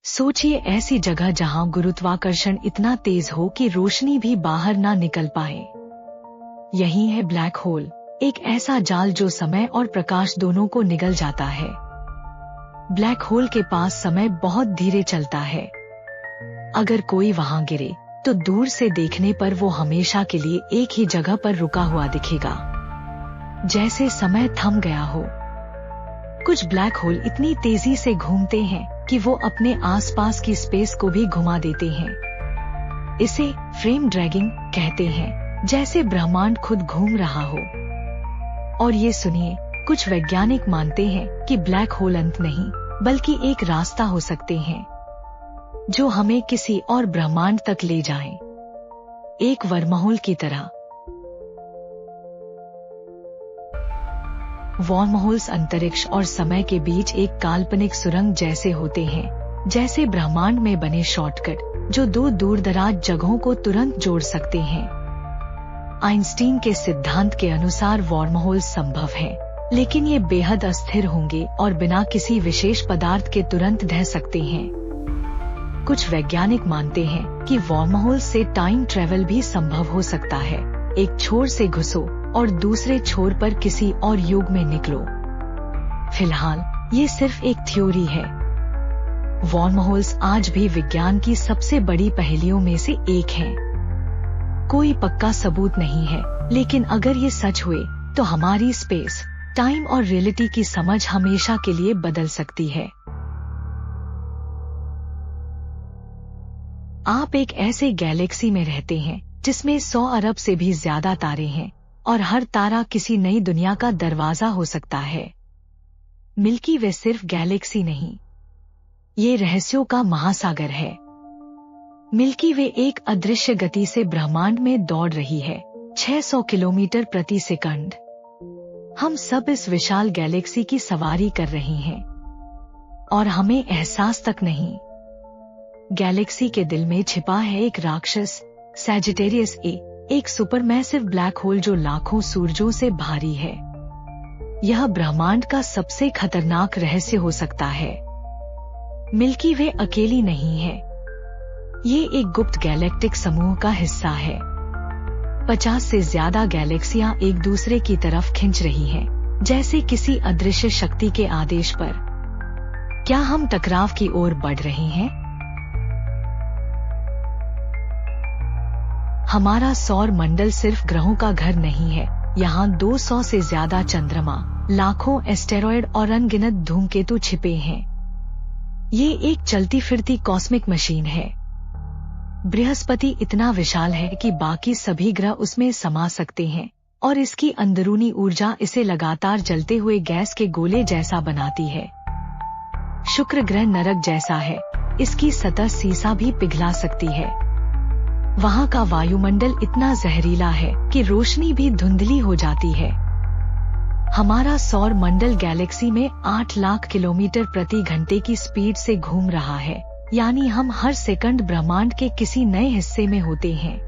सोचिए ऐसी जगह जहां गुरुत्वाकर्षण इतना तेज हो कि रोशनी भी बाहर ना निकल पाए। यही है ब्लैक होल, एक ऐसा जाल जो समय और प्रकाश दोनों को निगल जाता है। ब्लैक होल के पास समय बहुत धीरे चलता है। अगर कोई वहां गिरे तो दूर से देखने पर वो हमेशा के लिए एक ही जगह पर रुका हुआ दिखेगा, जैसे समय थम गया हो। कुछ ब्लैक होल इतनी तेजी से घूमते हैं कि वो अपने आसपास की स्पेस को भी घुमा देते हैं। इसे फ्रेम ड्रैगिंग कहते हैं, जैसे ब्रह्मांड खुद घूम रहा हो। और ये सुनिए, कुछ वैज्ञानिक मानते हैं कि ब्लैक होल अंत नहीं बल्कि एक रास्ता हो सकते हैं जो हमें किसी और ब्रह्मांड तक ले जाएं, एक वर्महोल की तरह। वर्महोल्स अंतरिक्ष और समय के बीच एक काल्पनिक सुरंग जैसे होते हैं, जैसे ब्रह्मांड में बने शॉर्टकट जो दो दूरदराज जगहों को तुरंत जोड़ सकते हैं। आइंस्टीन के सिद्धांत के अनुसार वर्महोल संभव हैं, लेकिन ये बेहद अस्थिर होंगे और बिना किसी विशेष पदार्थ के तुरंत ढह सकते हैं। कुछ वैज्ञानिक मानते हैं कि वर्महोल से टाइम ट्रेवल भी संभव हो सकता है। एक छोर से घुसो और दूसरे छोर पर किसी और युग में निकलो। फिलहाल ये सिर्फ एक थ्योरी है। वर्महोल्स आज भी विज्ञान की सबसे बड़ी पहेलियों में से एक हैं। कोई पक्का सबूत नहीं है, लेकिन अगर ये सच हुए तो हमारी स्पेस, टाइम और रियलिटी की समझ हमेशा के लिए बदल सकती है। आप एक ऐसे गैलेक्सी में रहते हैं जिसमें 100 अरब से भी ज्यादा तारे हैं और हर तारा किसी नई दुनिया का दरवाजा हो सकता है। मिल्की वे सिर्फ गैलेक्सी नहीं, ये रहस्यों का महासागर है। मिल्की वे एक अदृश्य गति से ब्रह्मांड में दौड़ रही है, 600 किलोमीटर प्रति सेकंड। हम सब इस विशाल गैलेक्सी की सवारी कर रहे हैं और हमें एहसास तक नहीं। गैलेक्सी के दिल में छिपा है एक राक्षस, सैजिटेरियस ए, एक सुपरमैसिव ब्लैक होल जो लाखों सूरजों से भारी है। यह ब्रह्मांड का सबसे खतरनाक रहस्य हो सकता है। मिल्की वे अकेली नहीं है, ये एक गुप्त गैलेक्टिक समूह का हिस्सा है। 50 से ज्यादा गैलेक्सियां एक दूसरे की तरफ खिंच रही हैं, जैसे किसी अदृश्य शक्ति के आदेश पर। क्या हम टकराव की ओर बढ़ रहे हैं? हमारा सौर मंडल सिर्फ ग्रहों का घर नहीं है। यहाँ 200 से ज्यादा चंद्रमा, लाखों एस्टेरॉयड और अनगिनत धूमकेतु छिपे हैं। ये एक चलती फिरती कॉस्मिक मशीन है। बृहस्पति इतना विशाल है कि बाकी सभी ग्रह उसमें समा सकते हैं और इसकी अंदरूनी ऊर्जा इसे लगातार जलते हुए गैस के गोले जैसा बनाती है। शुक्र ग्रह नरक जैसा है, इसकी सतह सीसा भी पिघला सकती है। वहाँ का वायुमंडल इतना जहरीला है कि रोशनी भी धुंधली हो जाती है। हमारा सौर मंडल गैलेक्सी में 8 लाख किलोमीटर प्रति घंटे की स्पीड से घूम रहा है, यानी हम हर सेकंड ब्रह्मांड के किसी नए हिस्से में होते हैं।